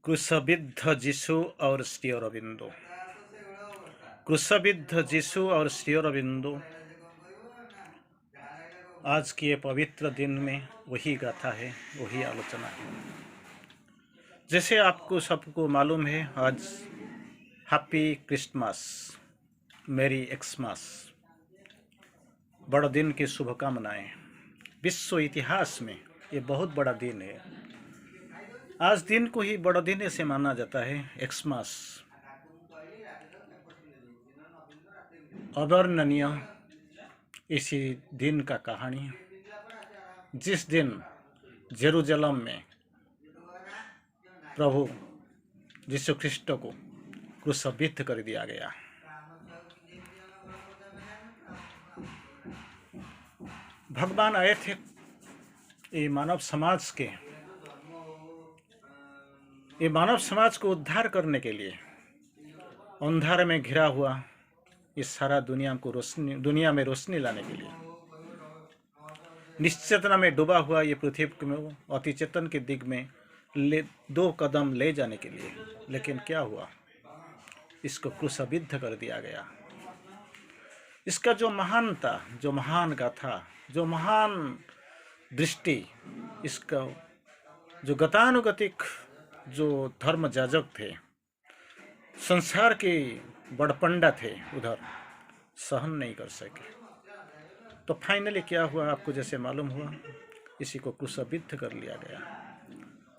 क्रूसबिद्ध यीशु और श्री अरविंदो। क्रूसबिद्ध यीशु और श्री अरविंदो आज के पवित्र दिन में वही गाथा है, वही आलोचना है। जैसे आपको सबको मालूम है, आज हैप्पी क्रिसमस, मेरी एक्समस, बड़ा दिन की शुभकामनाएं। विश्व इतिहास में ये बहुत बड़ा दिन है। आज दिन को ही बड़ा दिन से माना जाता है। एक्समस अवर्णनीय इसी दिन का कहानी, जिस दिन जेरूसलम में प्रभु यीशु ख्रिस्ट को क्रूसबिद्ध कर दिया गया। भगवान आए थे ये मानव समाज को उद्धार करने के लिए। अंधारे में घिरा हुआ इस सारा दुनिया में रोशनी लाने के लिए, निश्चेतना में डूबा हुआ ये पृथ्वी को अति चेतन के दिग में 2 कदम ले जाने के लिए। लेकिन क्या हुआ? इसको क्रूसबिद्ध कर दिया गया। इसका जो महानता, जो महान गाथा, जो महान दृष्टि, इसका जो गतानुगतिक जो धर्म जाजक थे, संसार के बड़पंडा थे, उधर सहन नहीं कर सके। तो फाइनली क्या हुआ आपको जैसे मालूम हुआ, इसी को क्रूसबिद्ध कर लिया गया।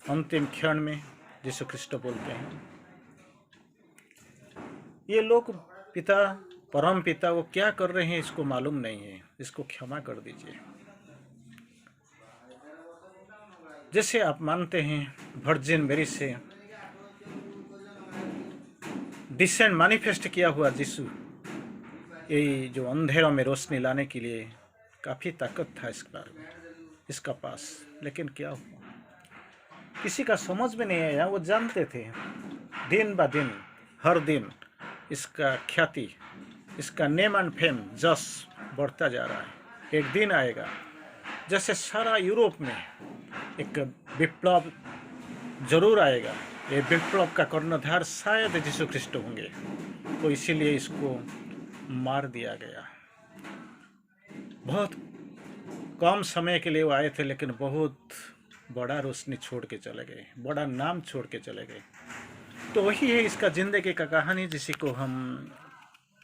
अंतिम क्षण में यीशु ख्रिस्ट बोलते हैं, ये लोग पिता, परम पिता, वो क्या कर रहे हैं इसको मालूम नहीं है, इसको क्षमा कर दीजिए। जैसे आप मानते हैं वर्जिन मेरी से डिसेंट मैनिफेस्ट किया हुआ यीशु, ये जो अंधेरों में रोशनी लाने के लिए काफ़ी ताकत था इसका पास। लेकिन क्या हुआ, किसी का समझ में नहीं आया। वो जानते थे दिन ब दिन, हर दिन इसका ख्याति, इसका नेम एंड फेम जस बढ़ता जा रहा है। एक दिन आएगा जैसे सारा यूरोप में एक विप्लव जरूर आएगा। ये विप्लव का कर्णधार शायद यीशु ख्रिस्ट होंगे। तो इसीलिए इसको मार दिया गया। बहुत कम समय के लिए वो आए थे, लेकिन बहुत बड़ा रोशनी छोड़ के चले गए, बड़ा नाम छोड़ के चले गए। तो वही है इसका जिंदगी का कहानी, जिसी को हम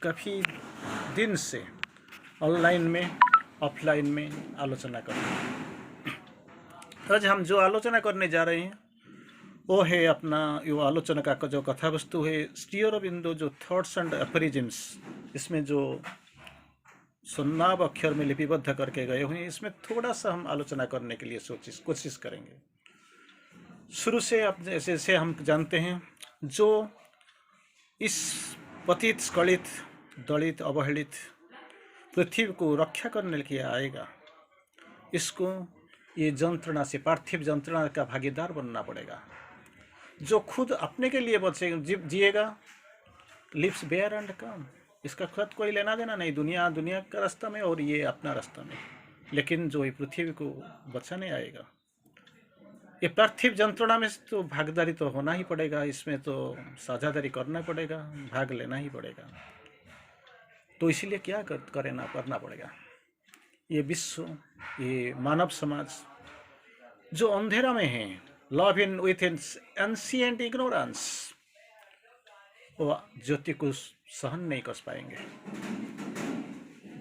काफ़ी दिन से ऑनलाइन में, ऑफलाइन में आलोचना कर रहे हैं। आज हम जो आलोचना करने जा रहे हैं वो है अपना यो आलोचना का जो कथा वस्तु है श्री अरविंदो, जो थॉट्स एंड एफरिजम्स इसमें जो सुन्नाब अक्षर में लिपिबद्ध करके गए हुए हैं, इसमें थोड़ा सा हम आलोचना करने के लिए कोशिश करेंगे। शुरू से अब जैसे हम जानते हैं, जो इस पतित, स्खलित, दलित, अवहेलित पृथ्वी को रक्षा करने के लिए आएगा, इसको ये जंत्रणा से, पार्थिव जंत्रणा का भागीदार बनना पड़ेगा। जो खुद अपने के लिए बचेगा, जिएगा, लिव्स बेयर एंड कम, इसका खुद कोई लेना देना नहीं, दुनिया का रास्ता में और ये अपना रास्ता में। लेकिन जो ये पृथ्वी को बचाने आएगा, ये पार्थिव जंत्रणा में तो भागीदारी तो होना ही पड़ेगा, इसमें तो साझेदारी करना पड़ेगा, भाग लेना ही पड़ेगा। तो इसीलिए क्या करना पड़ेगा। ये विश्व, ये मानव समाज जो अंधेरा में है, love in with ancient ignorance, वो ज्योति को सहन नहीं कर पाएंगे।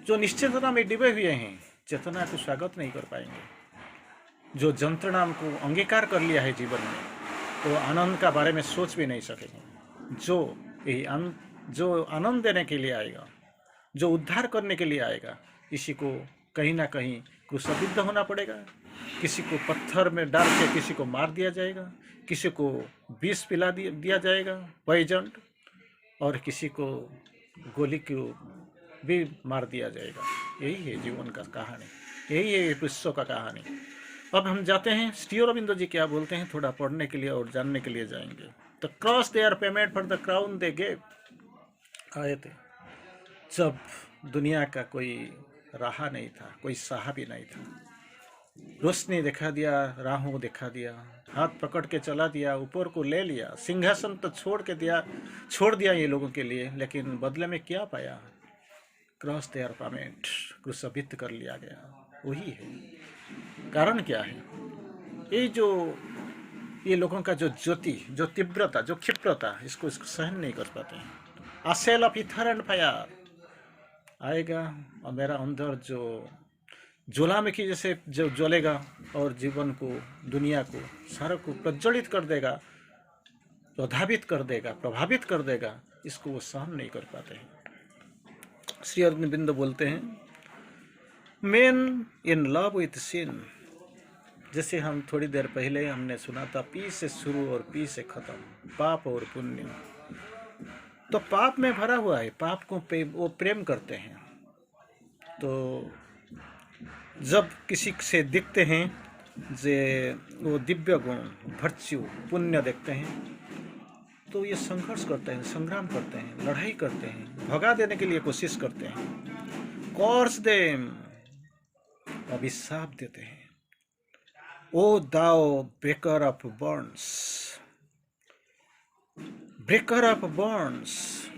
जो निश्चेतना में डूबे हुए हैं, चेतना को स्वागत नहीं कर पाएंगे। जो जंत्रणा को अंगीकार कर लिया है जीवन में, वो आनंद का बारे में सोच भी नहीं सकेंगे। जो आनंद देने के लिए आएगा, जो उद्धार करने के लिए आएगा, इसी को कहीं ना कहीं क्रूसबिद्ध होना पड़ेगा। किसी को पत्थर में डाल के किसी को मार दिया जाएगा, किसी को विष पिला दिया जाएगा, पॉइजन, और किसी को गोली को भी मार दिया जाएगा। यही है जीवन का कहानी, यही है विश्व का कहानी। अब हम जाते हैं श्री अरविंदो जी क्या बोलते हैं, थोड़ा पढ़ने के लिए और जानने के लिए जाएंगे। The cross they are payment for the crown they gave आए थे जब दुनिया का कोई रहा नहीं था, कोई सहा भी नहीं था। रोशनी दिखा दिया, राहों दिखा दिया, हाथ पकड़ के चला दिया, ऊपर को ले लिया, सिंहासन तो छोड़ दिया ये लोगों के लिए, लेकिन बदले में क्या पाया? क्रॉस देयर पेमेंट, क्रूसिफिक्स कर लिया गया। वही है कारण। क्या है? ये जो ये लोगों का जो ज्योति, जो तीव्रता, जो क्षिप्रता, इसको सहन नहीं कर पाते हैं। A cell of ether and fire आएगा और मेरा अंदर जो ज्वालामुखी जैसे जो ज्वलेगा और जीवन को, दुनिया को, सारा को प्रज्वलित कर देगा, प्रभावित कर देगा, प्रभावित कर देगा। इसको वो सहन नहीं कर पाते हैं। श्री अरविंद बोलते हैं, मेन इन लव विथ सिन। जैसे हम थोड़ी देर पहले हमने सुना था, पी से शुरू और पी से खत्म, पाप और पुण्य। तो पाप में भरा हुआ है, पाप को वो प्रेम करते हैं। तो जब किसी से दिखते हैं जे वो दिव्य गुण, वर्च्यू, पुण्य देखते हैं, तो ये संघर्ष करते हैं, संग्राम करते हैं, लड़ाई करते हैं, भगा देने के लिए कोशिश करते हैं। कॉर्स देम, अभिशाप देते हैं। ओ दाओ breaker of bonds, breaker of bonds,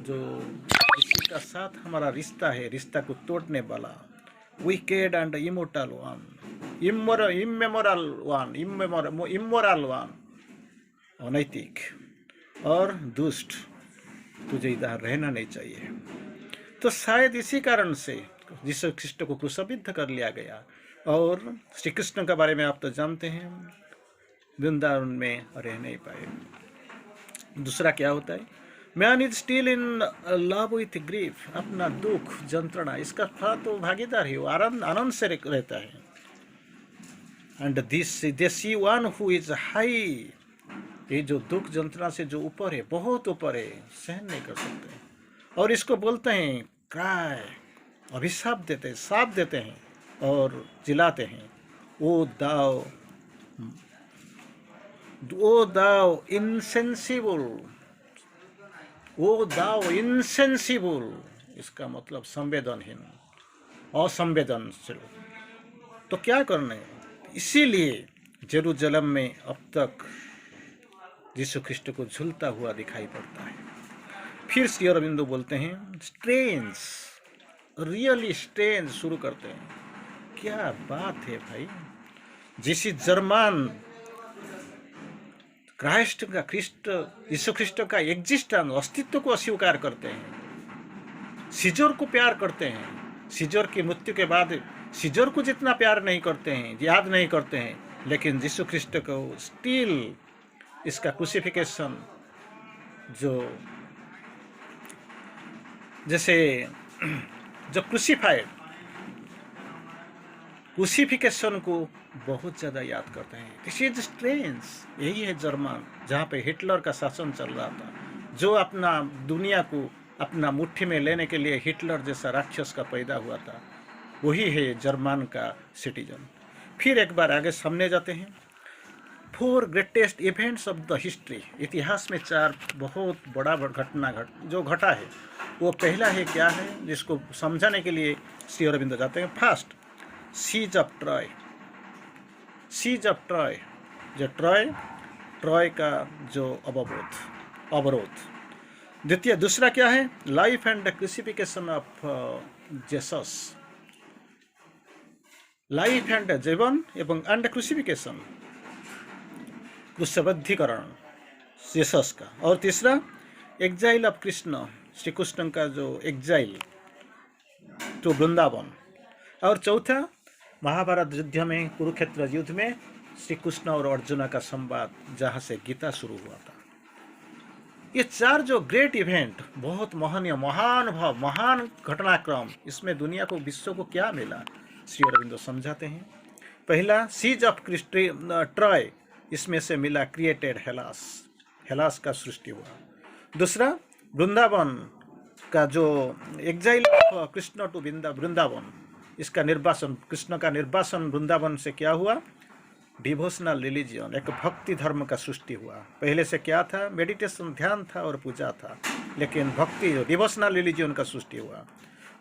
जो किसी का साथ हमारा रिश्ता है, रिश्ता को तोड़ने वाला, wicked and immoral one, immoral one, अनैतिक और दुष्ट, तुझे इधर रहना नहीं चाहिए। तो शायद इसी कारण से यीशु ख्रिस्ट को क्रूसिफिक्स कर लिया गया। और श्री कृष्ण के बारे में आप तो जानते हैं, वृंदावन में रह नहीं पाए। दूसरा क्या होता है? Man is still in love with grief, अपना दुख, जंत्रणा, इसका थोड़ा तो भागीदार ही, वो आनंद से रहता है। And this they see one who is high, ये जो दुख जंत्रणा से जो ऊपर है, बहुत ऊपर है, सहन नहीं कर सकते। और इसको बोलते हैं क्राय, अभिशाप देते हैं, साप देते हैं और चिल्लाते हैं, ओ दाओ इनसेंसिबल, ओ दाओ इनसेंसिबल, इसका मतलब संवेदनहीन, असंवेदनशील। तो क्या करना है? इसीलिए जेरूसलम में अब तक यीशु ख्रिस्ट को झूलता हुआ दिखाई पड़ता है। फिर श्री अरविंदो बोलते हैं स्ट्रेंज, रियली स्ट्रेंज शुरू करते हैं। क्या बात है भाई! जिस जर्मन यीशु ख्रिस्ट का एग्जिस्टेंस, अस्तित्व को अस्वीकार करते हैं, सीजर को प्यार करते हैं, सीजर की मृत्यु के बाद सीजर को जितना प्यार नहीं करते हैं, याद नहीं करते हैं, लेकिन यीशु ख्रिस्ट को स्टिल इसका क्रूसिफिकेशन, जो जैसे जो क्रूसिफिकेशन को बहुत ज़्यादा याद करते हैं। This is strange. यही है जर्मन, जहाँ पे हिटलर का शासन चल रहा था, जो अपना दुनिया को अपना मुट्ठी में लेने के लिए हिटलर जैसा राक्षस का पैदा हुआ था, वही है जर्मन का सिटीजन। फिर एक बार आगे सामने जाते हैं। 4 greatest events of the history, इतिहास में 4 बहुत बड़ा घटना जो घटा है, वो पहला है क्या है, जिसको समझाने के लिए श्री अरविंद जाते हैं। First, siege of Troy, siege of Troy, जो ट्रॉय का जो अवरोध। द्वितीय, दूसरा क्या है? Life and crucifixion of Jesus, life and जीवन एवं एंड क्रूसिफिकेशन, क्रूसबद्धीकरण जेसस का। और तीसरा, एग्जाइल ऑफ कृष्ण, श्री कृष्ण का जो एग्जाइल टू वृंदावन। और चौथा, महाभारत युद्ध में, कुरुक्षेत्र युद्ध में श्री कृष्ण और अर्जुन का संवाद, जहाँ से गीता शुरू हुआ था। ये 4 जो ग्रेट इवेंट, बहुत महनीय, महान घटनाक्रम, इसमें दुनिया को, विश्व को क्या मिला, श्री अरविंदो समझाते हैं। पहला, सीज ऑफ ट्रॉय, इसमें से मिला क्रिएटेड हेलास, हेलास का सृष्टि हुआ। दूसरा, वृंदावन का जो exile of Krishna to Vrindavan, इसका निर्वासन, कृष्ण का निर्वासन वृंदावन से क्या हुआ? डिवोशनल रिलीजियन, एक भक्ति धर्म का सृष्टि हुआ। पहले से क्या था? मेडिटेशन, ध्यान था और पूजा था, लेकिन भक्ति, डिवोशनल रिलीजियन का सृष्टि हुआ।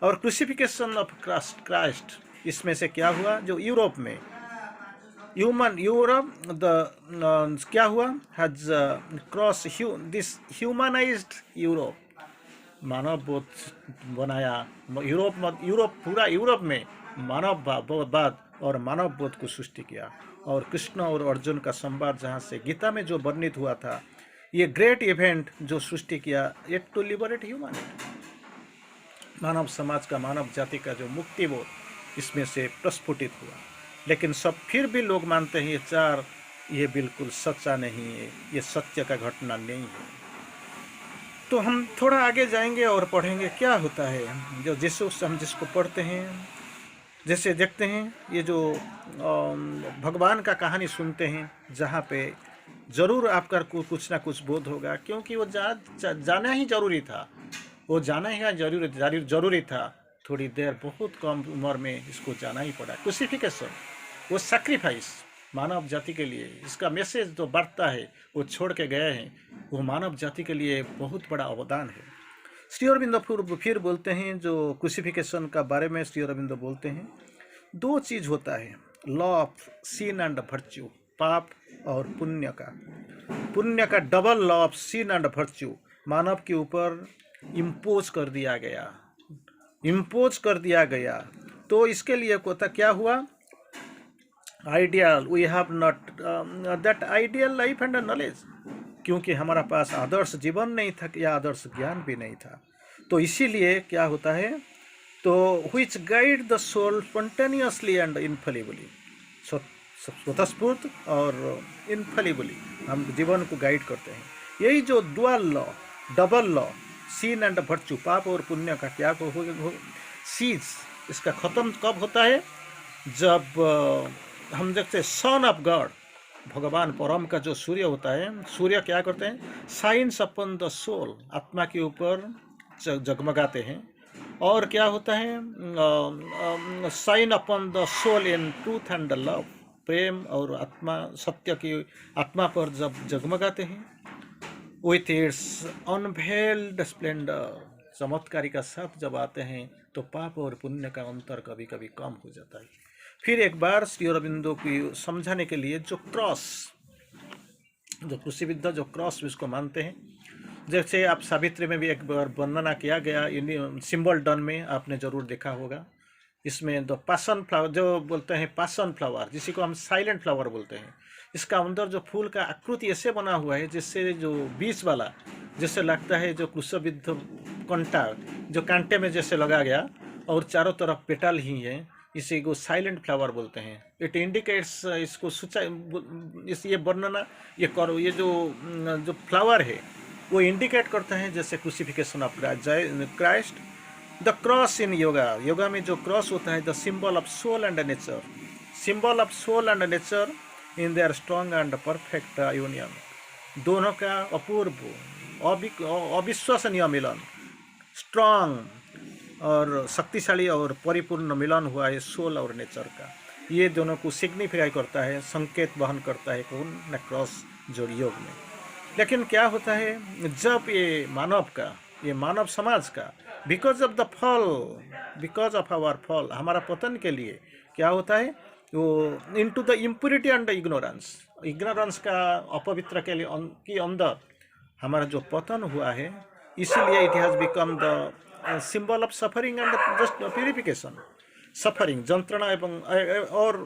और क्रूसिफिकेशन ऑफ क्राइस्ट, इसमें से क्या हुआ? जो यूरोप में ह्यूमन यूरोप द क्या हुआ, has cross this humanized Europe, मानव बोध बनाया। यूरोप पूरा यूरोप में मानववाद और मानव बोध को सृष्टि किया। और कृष्ण और अर्जुन का संवाद जहाँ से गीता में जो वर्णित हुआ था, ये ग्रेट इवेंट जो सृष्टि किया, इट टू लिबरेट ह्यूमैनिटी, मानव समाज का, मानव जाति का जो मुक्ति बोध इसमें से प्रस्फुटित हुआ। लेकिन सब फिर भी लोग मानते हैं ये बिल्कुल सच्चा नहीं है, ये सत्य का घटना नहीं है। तो हम थोड़ा आगे जाएंगे और पढ़ेंगे क्या होता है जो हम जिसको पढ़ते हैं, जैसे देखते हैं ये जो भगवान का कहानी सुनते हैं, जहाँ पे ज़रूर आपका कुछ ना कुछ बोध होगा, क्योंकि वो जाना ही जरूरी था, वो जाना ही जरूरी था। थोड़ी देर बहुत कम उम्र में इसको जाना ही पड़ा। क्रूसिफिकेशन, वो सैक्रिफाइस मानव जाति के लिए, इसका मैसेज जो बांटता है वो छोड़ के गए हैं, वो मानव जाति के लिए बहुत बड़ा अवदान है। श्री अरविंदो फिर बोलते हैं, जो क्रूसिफिकेशन का बारे में श्री अरविंदो बोलते हैं, दो चीज होता है, law of sin and virtue, पाप और पुण्य का double law of sin and virtue मानव के ऊपर इम्पोज कर दिया गया। तो इसके लिए क्या हुआ, ideal, we have not that ideal life and knowledge, क्योंकि हमारा पास आदर्श जीवन नहीं था या आदर्श ज्ञान भी नहीं था। तो इसीलिए क्या होता है, तो which guide the soul spontaneously and infallibly, स्वतःस्फूर्त और इनफेलिबली हम जीवन को गाइड करते हैं। यही जो double law sin and virtue, पाप और पुण्य का क्या सीज, इसका खत्म कब होता है, जब हम देखते हैं सन ऑफ गॉड, भगवान परम का जो सूर्य होता है, सूर्य क्या करते हैं, साइंस अपन द सोल, आत्मा के ऊपर जगमगाते हैं। और क्या होता है, sign upon the soul in truth and love, प्रेम और आत्मा, सत्य की आत्मा पर जब जगमगाते हैं, विथ इट्स अनवेल्ड स्प्लेंडर, चमत्कारी का साथ जब आते हैं, तो पाप और पुण्य का अंतर कभी कभी कम हो जाता है। फिर एक बार श्री अरविंदो को समझाने के लिए जो क्रॉस, जो क्रूसिफिक्स, जो क्रॉस इसको मानते हैं, जैसे आप सावित्री में भी एक बार वर्णना किया गया, सिंबल डन में आपने जरूर देखा होगा। इसमें द पैशन फ्लावर जो बोलते हैं, पैशन फ्लावर जिसी को हम साइलेंट फ्लावर बोलते हैं, इसका अंदर जो फूल का आकृति ऐसे बना हुआ है जिससे जो बीच वाला जैसे लगता है, जो क्रूसिफिक्स कंटा जो कांटे में जैसे लगा गया और चारों तरफ पेटल ही है, इसी को साइलेंट फ्लावर बोलते हैं। इट इंडिकेट्स, इसको ये वर्णना ये जो फ्लावर है वो इंडिकेट करता है जैसे crucifixion of Christ. The cross in yoga में जो क्रॉस होता है, the symbol of soul and nature, symbol of soul and nature in their strong and perfect union, दोनों का अपूर्व अविश्वसनीय मिलन, स्ट्रॉन्ग और शक्तिशाली और परिपूर्ण मिलन हुआ है सोल और नेचर का। ये दोनों को सिग्निफाई करता है, संकेत वहन करता है कौन न क्रॉस जो योग में। लेकिन क्या होता है, जब ये मानव समाज का because of the fall, because of our fall, हमारा पतन के लिए क्या होता है, वो into the impurity and ignorance का अपवित्र के लिए की अंदर हमारा जो पतन हुआ है, इसीलिए it has become the symbol of suffering and just purification, suffering, जंत्रणा एवं और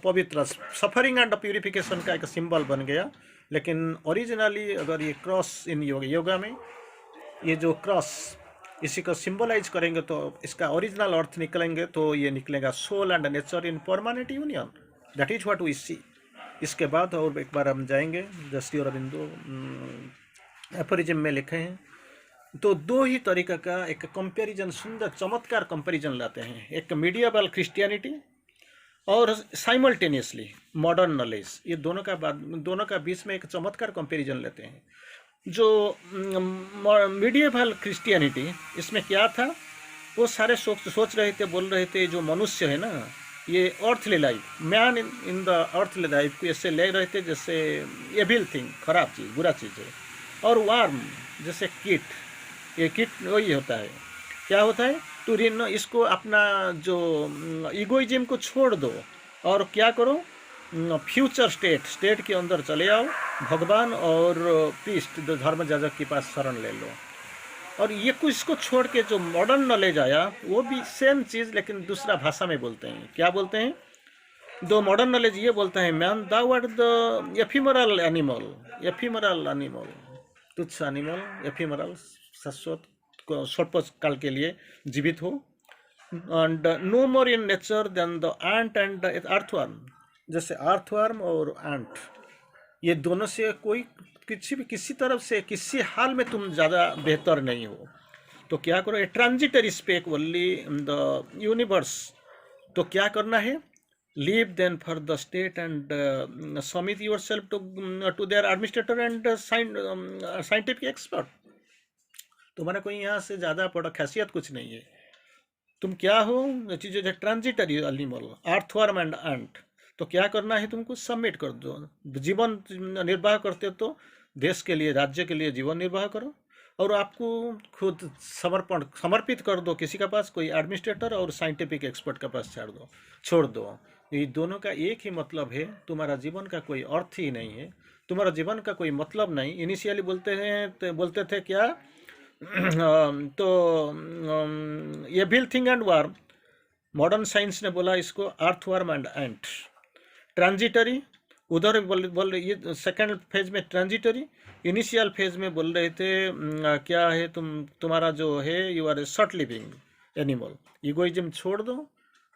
पवित्र, सफरिंग एंड प्यूरिफिकेशन का एक सिंबल बन गया। लेकिन ओरिजिनली अगर ये क्रॉस इन योगा में ये जो क्रॉस इसी को सिंबलाइज करेंगे, तो इसका ओरिजिनल अर्थ निकलेंगे, तो ये निकलेगा soul and nature in permanent union, that is what we see. इसके बाद और एक बार हम जाएंगे, श्री अरविंदो एफोरिज्म में लिखे हैं, तो दो ही तरीका का एक कंपैरिजन, सुंदर चमत्कार कंपैरिजन लाते हैं, एक मीडिएवल क्रिश्चियनिटी और साइमल्टेनियसली मॉडर्न नॉलेज, ये दोनों का बीच में एक चमत्कार कंपैरिजन लेते हैं। जो मीडिएवल क्रिश्चियनिटी, इसमें क्या था, वो सारे सोच रहे थे, बोल रहे थे, जो मनुष्य है ना, ये earthly life, man in the earthly life को ऐसे ले रहे थे जैसे एविल थिंग, खराब चीज़, बुरा चीज़ है, और वार्म जैसे कीट, ये कीट वही होता है। क्या होता है, तो इसको अपना जो इगोइज्म को छोड़ दो और क्या करो, फ्यूचर स्टेट के अंदर चले आओ, भगवान और प्रीस्ट धर्म याजक के पास शरण ले लो। और ये कुछ इसको छोड़ के जो मॉडर्न नॉलेज आया वो भी सेम चीज़ लेकिन दूसरा भाषा में बोलते हैं। क्या बोलते हैं? दो मॉडर्न नॉलेज ये बोलता है, man thou are the ephemeral animal, तुच्छ एनिमल, एफिमरल, शाश्वत, स्वल्प काल के लिए जीवित हो, and no more in nature than the ant and the earthworm. जैसे अर्थवर्म और एंट, ये दोनों से कोई किसी तरफ से किसी हाल में तुम ज़्यादा बेहतर नहीं हो। तो क्या करो, a transitory speck only the universe. तो क्या करना है? Leave then for the state and submit yourself to their administrator and scientific expert. तुम्हारा कोई यहाँ से ज़्यादा बड़ा खासियत कुछ नहीं है। तुम क्या हो? चीज़ें ट्रांजिटरी एनिमल, अर्थवर्म एंड एंट। तो क्या करना है तुमको? सबमिट कर दो। जीवन निर्वाह करते हो तो देश के लिए, राज्य के लिए जीवन निर्वाह करो, और आपको खुद समर्पित कर दो किसी के पास, कोई एडमिनिस्ट्रेटर और साइंटिफिक एक्सपर्ट के पास छोड़ दो। ये दोनों का एक ही मतलब है, तुम्हारा जीवन का कोई अर्थ ही नहीं है, तुम्हारा जीवन का कोई मतलब नहीं। इनिशियली बोलते थे क्या? तो evil thing and worm, modern science ने बोला इसको अर्थवर्म एंड एंट। ट्रांजिटरी, उधर बोल ये सेकंड फेज में ट्रांजिटरी, इनिशियल फेज में बोल रहे थे क्या है, तुम्हारा जो है you are a short living animal. Egoism छोड़ दो,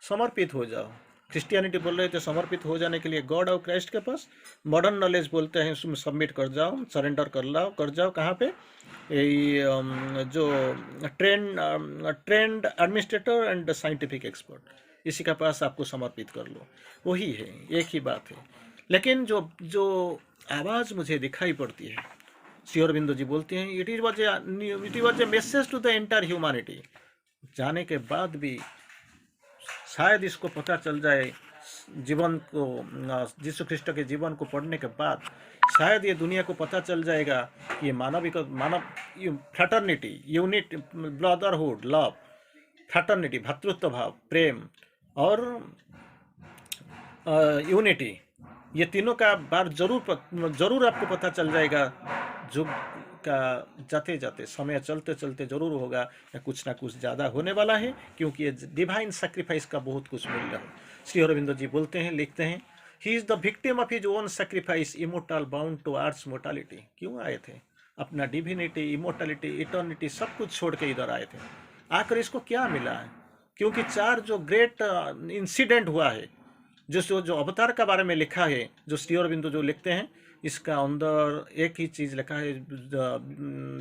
समर्पित हो जाओ। क्रिश्चियनिटी बोल रहे थे समर्पित हो जाने के लिए गॉड और क्राइस्ट के पास। मॉडर्न नॉलेज बोलते हैं तुम सबमिट कर जाओ, सरेंडर कर जाओ। कहाँ पे? जो trend administrator and scientific expert, इसी का पास आपको समर्पित कर लो। वही है, एक ही बात है। लेकिन जो आवाज़ मुझे दिखाई पड़ती है, श्री अरविंदो जी बोलते हैं it was a message to the entire humanity. जाने के बाद भी शायद इसको पता चल जाए, जीवन को, यीशु ख्रिस्ट के जीवन को पढ़ने के बाद शायद ये दुनिया को पता चल जाएगा कि मानव fraternity, unit, brotherhood, love, fraternity, भ्रातृत्व भाव, प्रेम और यूनिटी, ये तीनों का बार जरूर आपको पता चल जाएगा। युग का जाते जाते, समय चलते चलते जरूर होगा, या कुछ ना कुछ ज़्यादा होने वाला है, क्योंकि ये डिवाइन सैक्रिफाइस का बहुत कुछ मूल्य है। श्री अरविंदो जी बोलते हैं, लिखते हैं, he is the victim of his own sacrifice, immortal bound to earth's mortality. क्यों आए थे? अपना डिविनिटी, इमोर्टलिटी, इटर्निटी सब कुछ छोड़ के इधर आए थे। आकर इसको क्या मिला है? क्योंकि 4 जो ग्रेट इंसिडेंट हुआ है, जो अवतार के बारे में लिखा है, जो श्री अरविंदो जो लिखते हैं, इसका अंदर एक ही चीज़ लिखा है,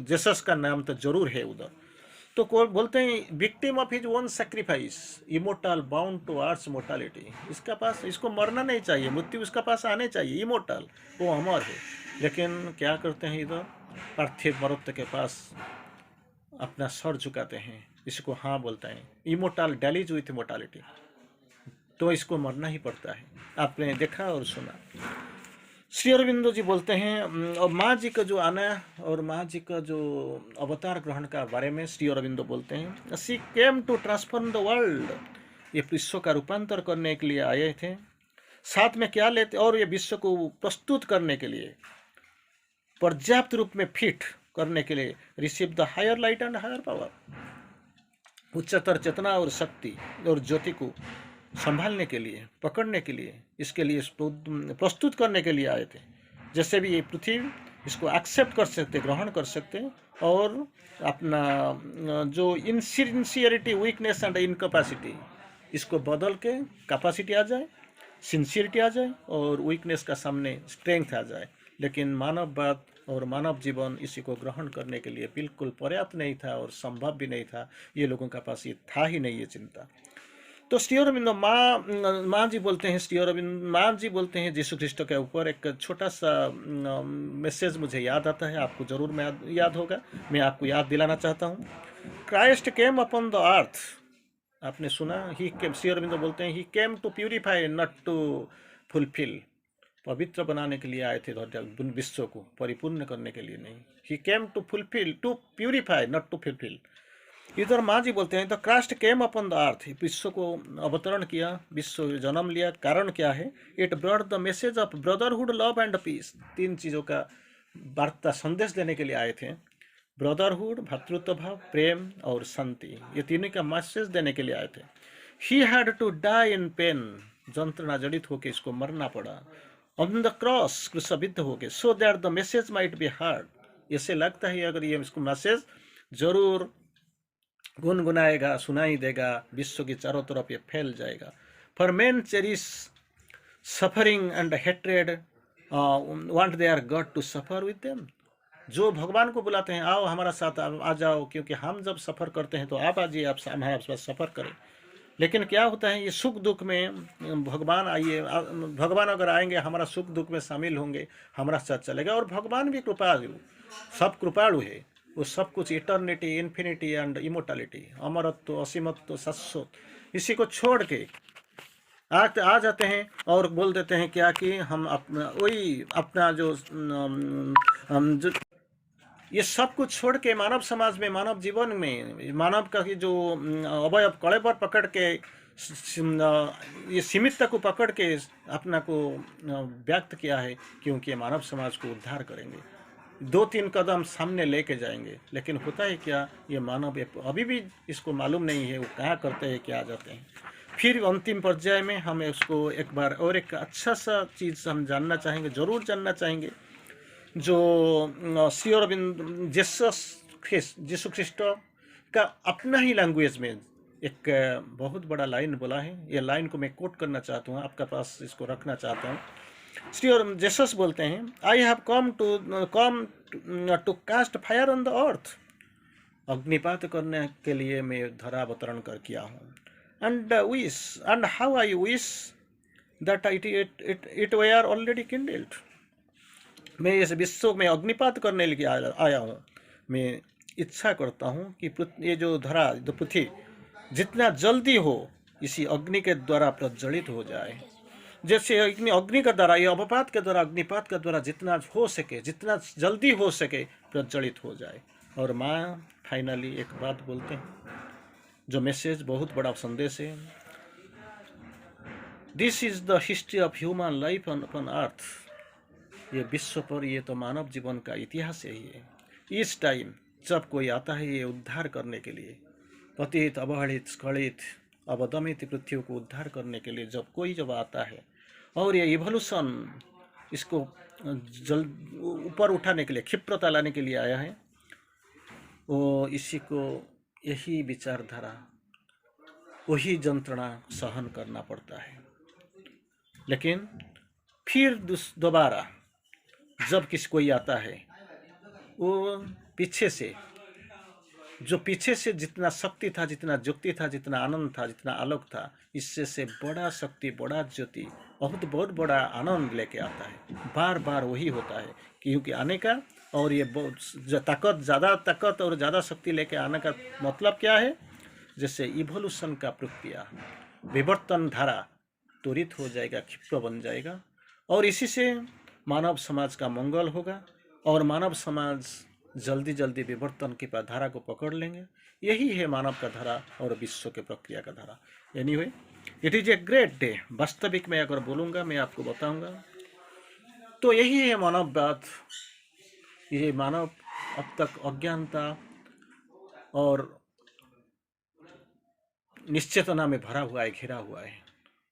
जेसस का नाम तो जरूर है उधर। तो को बोलते हैं victim of his own sacrifice, immortal bound to earth's mortality. इसका पास, इसको मरना नहीं चाहिए, मृत्यु इसका पास आने चाहिए, इमोर्टल, वो अमर है। लेकिन क्या करते हैं इधर? पार्थिव मरुत्व के पास अपना सर झुकाते हैं, इसको हाँ बोलता है, इमोर्टल डैलीज विथ मोर्टालिटी। तो इसको मरना ही पड़ता है। आपने देखा और सुना। श्री अरविंदो जी बोलते हैं, और माँ जी का जो आना और माँ जी का जो अवतार ग्रहण का बारे में श्री अरविंदो बोलते हैं, she came to transform the world, ये विश्व का रूपांतर करने के लिए आए थे। साथ में क्या लेते? और ये विश्व को प्रस्तुत करने के लिए, पर्याप्त रूप में फिट करने के लिए, receive the higher light and higher power, उच्चतर चेतना और शक्ति और ज्योति को संभालने के लिए, पकड़ने के लिए, इसके लिए प्रस्तुत करने के लिए आए थे। जैसे भी ये पृथ्वी इसको एक्सेप्ट कर सकते, ग्रहण कर सकते, और अपना जो इनसिंसियरिटी, वीकनेस एंड इनकैपेसिटी, इसको बदल के कैपेसिटी आ जाए, सिंसियरिटी आ जाए, और वीकनेस का सामने स्ट्रेंथ आ जाए। लेकिन मानववाद और मानव जीवन इसी को ग्रहण करने के लिए बिल्कुल पर्याप्त नहीं था और संभव भी नहीं था। ये लोगों का पास ये था ही नहीं, ये चिंता। तो श्री अरविंदो माँ जी बोलते हैं, श्री अरविंद माँ जी बोलते हैं, यीशु ख्रिस्ट के ऊपर एक छोटा सा मैसेज मुझे याद आता है, आपको जरूर मैं याद होगा, मैं आपको याद दिलाना चाहता हूँ। Christ came upon the earth, आपने सुना, ही केम, श्री अरविंदो बोलते हैं, he came to purify not to fulfil, पवित्र बनाने के लिए आए थे, विश्व को परिपूर्ण करने के लिए नहीं। He came to fulfil, to purify not to fulfil. इधर माँ जी बोलते हैं the Christ came upon the earth, विश्व को अवतरण किया, विश्व जन्म लिया। कारण क्या है? It brought the message of brotherhood, love and peace. तीन चीज़ों का वार्ता संदेश देने के लिए आए थे। ब्रदरहुड भातृत्व भाव, प्रेम और शांति, ये तीनों का मैसेज देने के लिए आए थे। He had to die in pain, जंत्रणा जड़ित होकर इसको मरना पड़ा। ऑन द क्रॉस, क्रूसबिद्ध होके, so that the message might be heard. ऐसे लगता है अगर ये इसको मैसेज जरूर गुनगुनाएगा, सुनाई देगा, विश्व की चारों तरफ ये फैल जाएगा। For men cherish suffering and hatred, want their god to suffer with them. जो भगवान को बुलाते हैं, आओ हमारा साथ आ जाओ, क्योंकि हम जब सफ़र करते हैं तो आप आ जाइए, आप हमारा साथ सफ़र करें। लेकिन क्या होता है, ये सुख दुख में भगवान आइए, भगवान अगर आएंगे हमारा सुख दुख में शामिल होंगे, हमारा साथ चलेगा। और भगवान भी कृपालु, सब कृपालु है। वो सब कुछ इटर्निटी, इन्फिनिटी एंड इमोर्टलिटी, अमरत्व, असीमत्व, शाश्वत, इसी को छोड़ के आ जाते हैं और बोल देते हैं क्या कि हम अपना वही अपना जो ये सब कुछ छोड़ के मानव समाज में, मानव जीवन में, मानव का जो अवयव कड़े पर पकड़ के ये सीमितता को पकड़ के अपना को व्यक्त किया है, क्योंकि ये मानव समाज को उद्धार करेंगे, 2-3 कदम सामने लेके जाएंगे। लेकिन होता है क्या, ये मानव अभी भी इसको मालूम नहीं है वो कहाँ करते हैं, क्या जाते हैं। फिर अंतिम पर्याय में हम उसको एक बार और एक अच्छा सा चीज़ हम जानना चाहेंगे, जरूर जानना चाहेंगे, जो श्री अरविंद यीशु ख्रिस्ट का अपना ही लैंग्वेज में एक बहुत बड़ा लाइन बोला है। ये लाइन को मैं कोट करना चाहता हूँ, आपका पास इसको रखना चाहता हूँ। श्री जीसस बोलते हैं, I have come to cast fire on the earth. अग्निपात करने के लिए मैं धरा अवतरण कर किया हूँ। And how I wish that it were already kindled. मैं इस विश्व में अग्निपात करने के लिए आया हूँ। मैं इच्छा करता हूँ कि ये जो धरा, जो पृथ्वी जितना जल्दी हो इसी अग्नि के द्वारा प्रज्वलित हो जाए। जैसे अग्नि का द्वारा, ये अवपात के द्वारा, अग्निपात के द्वारा जितना हो सके, जितना जल्दी हो सके प्रज्वलित हो जाए। और माँ फाइनली एक बात बोलते हैं, जो मैसेज बहुत बड़ा संदेश है। This is the history of human life on earth. ये विश्व पर, ये तो मानव जीवन का इतिहास यही है। इस टाइम जब कोई आता है ये उद्धार करने के लिए, पतित, अवहेलित, स्खलित, अवदमित पृथ्वी को उद्धार करने के लिए जब आता है, और ये इवोल्यूशन इसको ऊपर उठाने के लिए, क्षिप्रता लाने के लिए आया है, वो इसी को यही विचारधारा, वही जंत्रणा सहन करना पड़ता है। लेकिन फिर दोबारा जब कोई आता है, वो पीछे से जितना शक्ति था, जितना ज्योति था, जितना आनंद था, जितना आलोक था, इससे से बड़ा शक्ति, बड़ा ज्योति, बहुत बड़ा आनंद लेके आता है। बार बार वही होता है, क्योंकि आने का, और ये ताकत, ज़्यादा ताकत और ज़्यादा शक्ति लेके आने का मतलब क्या है? जैसे इवोल्यूशन का प्रक्रिया, विवर्तन धारा त्वरित हो जाएगा, क्षिप्र बन जाएगा, और इसी से मानव समाज का मंगल होगा, और मानव समाज जल्दी जल्दी विवर्तन की धारा को पकड़ लेंगे। यही है मानव का धारा और विश्व के प्रक्रिया का धारा। Anyway, it is a great day. वास्तविक में अगर बोलूँगा, मैं आपको बताऊँगा, तो यही है मानववाद। ये मानव अब तक अज्ञानता और निश्चेतना में भरा हुआ है, घिरा हुआ है।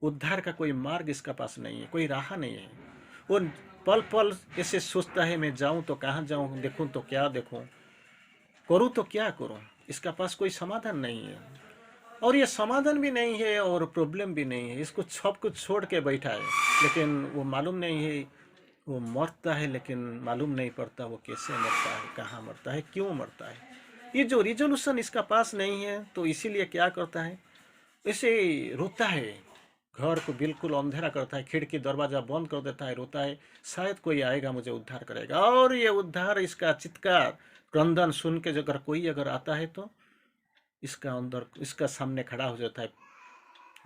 उद्धार का कोई मार्ग इसका पास नहीं है, कोई राह नहीं है। वो पल पल ऐसे सोचता है, मैं जाऊं तो कहाँ जाऊं, देखूं तो क्या देखूं, करूं तो क्या करूं। इसका पास कोई समाधान नहीं है, और ये समाधान भी नहीं है और प्रॉब्लम भी नहीं है। इसको सब कुछ छोड़ के बैठा है, लेकिन वो मालूम नहीं है, वो मरता है लेकिन मालूम नहीं पड़ता वो कैसे मरता है, कहाँ मरता है, क्यों मरता है। ये जो रिजोल्यूशन इसका पास नहीं है, तो इसीलिए क्या करता है, ऐसे रोता है, घर को बिल्कुल अंधेरा करता है, खिड़की दरवाज़ा बंद कर देता है, रोता है, शायद कोई आएगा मुझे उद्धार करेगा। और ये उद्धार, इसका चित्कार, क्रंदन सुन के अगर कोई आता है, तो इसका सामने खड़ा हो जाता है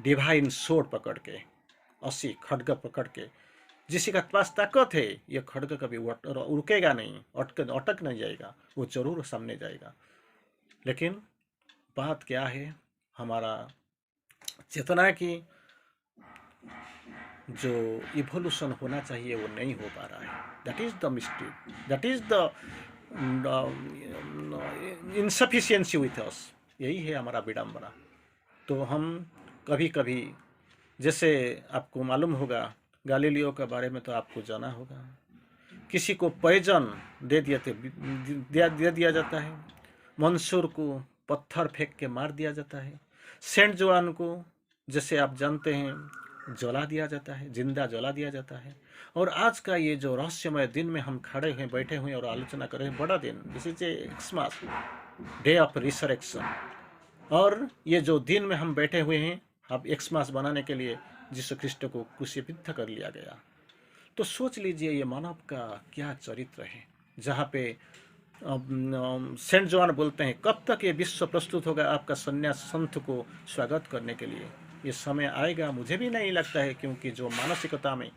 डिवाइन सोर्ड पकड़ के, 80 खड्ग पकड़ के। जिसके का पास ताकत है, ये खड्ग कभी रुकेगा नहीं, अटक नहीं जाएगा, वो जरूर सामने जाएगा। लेकिन बात क्या है, हमारा चेतना की जो इवोल्यूशन होना चाहिए वो नहीं हो पा रहा है। That is the mistake, that is the insufficiency with us. यही है हमारा विडम्बना। तो हम कभी कभी, जैसे आपको मालूम होगा, गालीलियो के बारे में तो आपको जाना होगा, किसी को पॉइजन दे दिया जाता है, मंसूर को पत्थर फेंक के मार दिया जाता है, सेंट जोआन को जैसे आप जानते हैं जला दिया जाता है, जिंदा जला दिया जाता है। और आज का ये जो रहस्यमय दिन में हम खड़े हैं, बैठे हुए और आलोचना कर रहे हैं, बड़ा दिन, this is Xmas, day of resurrection. और ये जो दिन में हम बैठे हुए हैं, अब एक्समास बनाने के लिए यीशु ख्रिस्ट को क्रूसिफिक्स कर लिया गया। तो सोच लीजिए ये मानव का क्या चरित्र है, जहाँ पे सेंट जॉन बोलते हैं, कब तक ये विश्व प्रस्तुत होगा आपका संन्यास संत को स्वागत करने के लिए। ये समय आएगा, मुझे भी नहीं लगता है, क्योंकि जो मानसिकता में,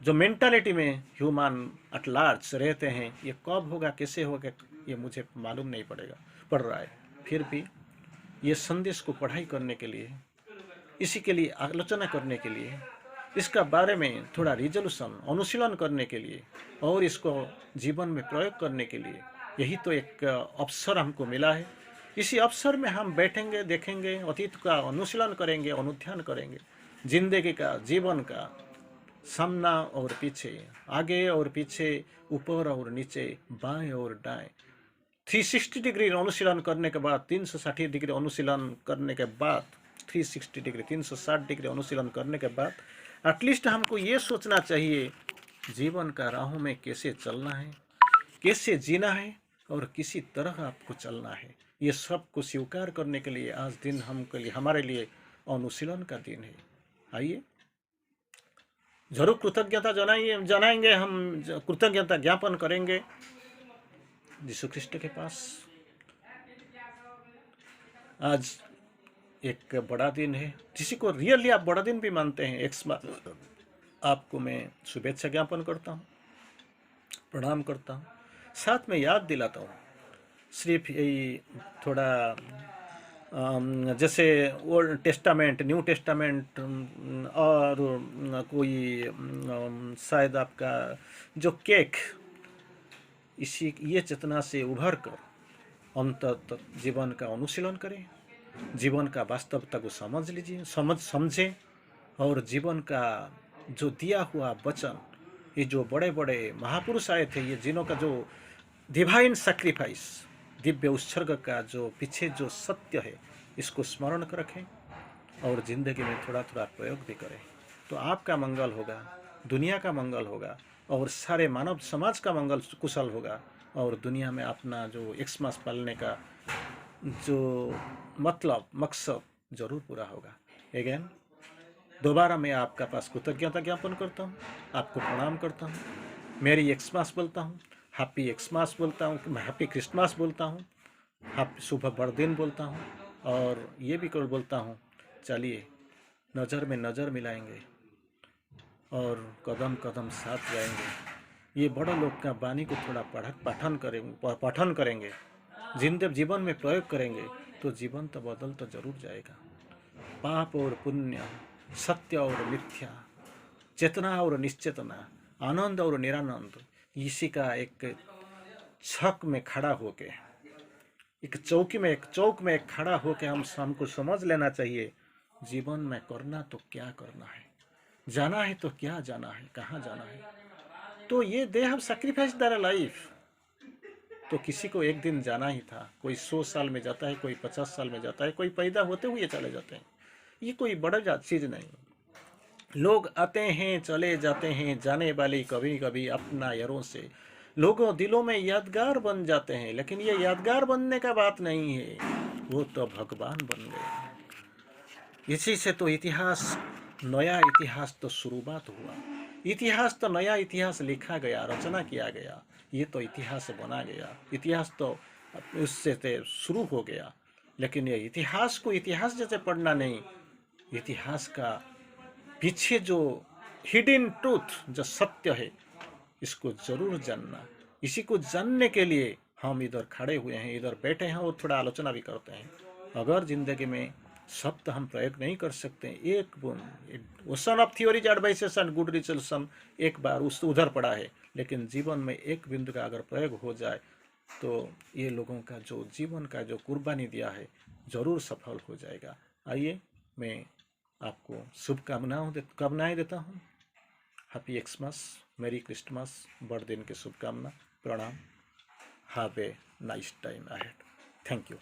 जो मेंटालिटी में ह्यूमन एट लार्ज रहते हैं, ये कब होगा, कैसे होगा, ये मुझे मालूम नहीं पड़ रहा है। फिर भी ये संदेश को पढ़ाई करने के लिए, इसी के लिए आलोचना करने के लिए, इसका बारे में थोड़ा रिजोल्यूशन अनुशीलन करने के लिए और इसको जीवन में प्रयोग करने के लिए, यही तो एक अवसर हमको मिला है। इसी अवसर में हम बैठेंगे, देखेंगे, अतीत का अनुशीलन करेंगे, अनुध्यान करेंगे, जिंदगी का, जीवन का, सामना और पीछे, आगे और पीछे, ऊपर और नीचे, बाएं और दाएं, 360 डिग्री अनुशीलन करने के बाद, 360 डिग्री अनुशीलन करने के बाद, 360 डिग्री 360 डिग्री अनुशीलन करने के बाद एटलीस्ट हमको ये सोचना चाहिए जीवन का राहों में कैसे चलना है, कैसे जीना है और किसी तरह आपको चलना है। ये सब को स्वीकार करने के लिए आज दिन हमके लिए, हमारे लिए अनुशीलन का दिन है। आइए जरूर कृतज्ञता जनाएंगे, हम कृतज्ञता ज्ञापन करेंगे यीशु ख्रिस्ट के पास। आज एक बड़ा दिन है, किसी को रियली आप बड़ा दिन भी मानते हैं, एक आपको मैं शुभेच्छा ज्ञापन करता हूँ, प्रणाम करता हूँ। साथ में याद दिलाता हूँ, सिर्फ यही थोड़ा जैसे ओल्ड टेस्टामेंट, न्यू टेस्टामेंट और कोई शायद आपका जो केक, इसी ये चेतना से उभर कर अंत जीवन का अनुशीलन करें, जीवन का वास्तवता को समझ लीजिए, समझें, और जीवन का जो दिया हुआ वचन, ये जो बड़े बड़े महापुरुष आए थे, ये जिन्हों का जो डिवाइन सैक्रिफाइस, दिव्य उत्सर्ग का जो पीछे जो सत्य है, इसको स्मरण कर रखें और ज़िंदगी में थोड़ा थोड़ा प्रयोग भी करें। तो आपका मंगल होगा, दुनिया का मंगल होगा और सारे मानव समाज का मंगल कुशल होगा, और दुनिया में अपना जो एक्समास पालने का जो मतलब मकसद जरूर पूरा होगा। अगेन दोबारा मैं आपका पास कृतज्ञता ज्ञापन करता हूँ, आपको प्रणाम करता हूँ, मेरी एक्समास बोलता हूँ, हैप्पी एक्समास बोलता हूँ, हैप्पी क्रिसमस बोलता हूँ, हैप्पी शुभ बड़दिन बोलता हूँ, और ये भी कर बोलता हूँ, चलिए नज़र में नज़र मिलाएंगे और कदम कदम साथ जाएंगे। ये बड़ा लोग का वाणी को थोड़ा पठन करेंगे, जीवन में प्रयोग करेंगे, तो जीवन तो बदल तो जरूर जाएगा। पाप और पुण्य, सत्य और मिथ्या, चेतना और निश्चेतना, आनंद और निरानंद, इसी का एक छक में खड़ा होके, एक चौक में खड़ा होके हमको समझ लेना चाहिए जीवन में करना तो क्या करना है, जाना है तो क्या जाना है, कहाँ जाना है। तो ये they have sacrifice their life. तो किसी को एक दिन जाना ही था, कोई 100 साल में जाता है, कोई 50 साल में जाता है, कोई पैदा होते हुए चले जाते हैं। ये कोई बड़ा चीज़ नहीं। लोग आते हैं चले जाते हैं, जाने वाली कभी कभी अपना यारों से लोगों दिलों में यादगार बन जाते हैं, लेकिन ये यादगार बनने का बात नहीं है, वो तो भगवान बन गए। इसी से तो इतिहास, नया इतिहास तो शुरुआत हुआ, इतिहास तो नया इतिहास लिखा गया, रचना किया गया, ये तो इतिहास बना गया, इतिहास तो उससे शुरू हो गया। लेकिन ये इतिहास को इतिहास जैसे पढ़ना नहीं, इतिहास का पीछे जो हिडन ट्रूथ, जो सत्य है, इसको जरूर जानना। इसी को जानने के लिए हम इधर खड़े हुए हैं, इधर बैठे हैं और थोड़ा आलोचना भी करते हैं। अगर ज़िंदगी में शब्द हम प्रयोग नहीं कर सकते, एक बूंद ocean of theories advices and good resolution एक बार उस उधर पड़ा है, लेकिन जीवन में एक बिंदु का अगर प्रयोग हो जाए तो ये लोगों का जो जीवन का जो कुर्बानी दिया है ज़रूर सफल हो जाएगा। आइए मैं आपको कामनाएं देता हूँ। हैप्पी एक्समस, मेरी क्रिसमस, बड़दिन की शुभकामना, प्रणाम। Have a nice time ahead. Thank you.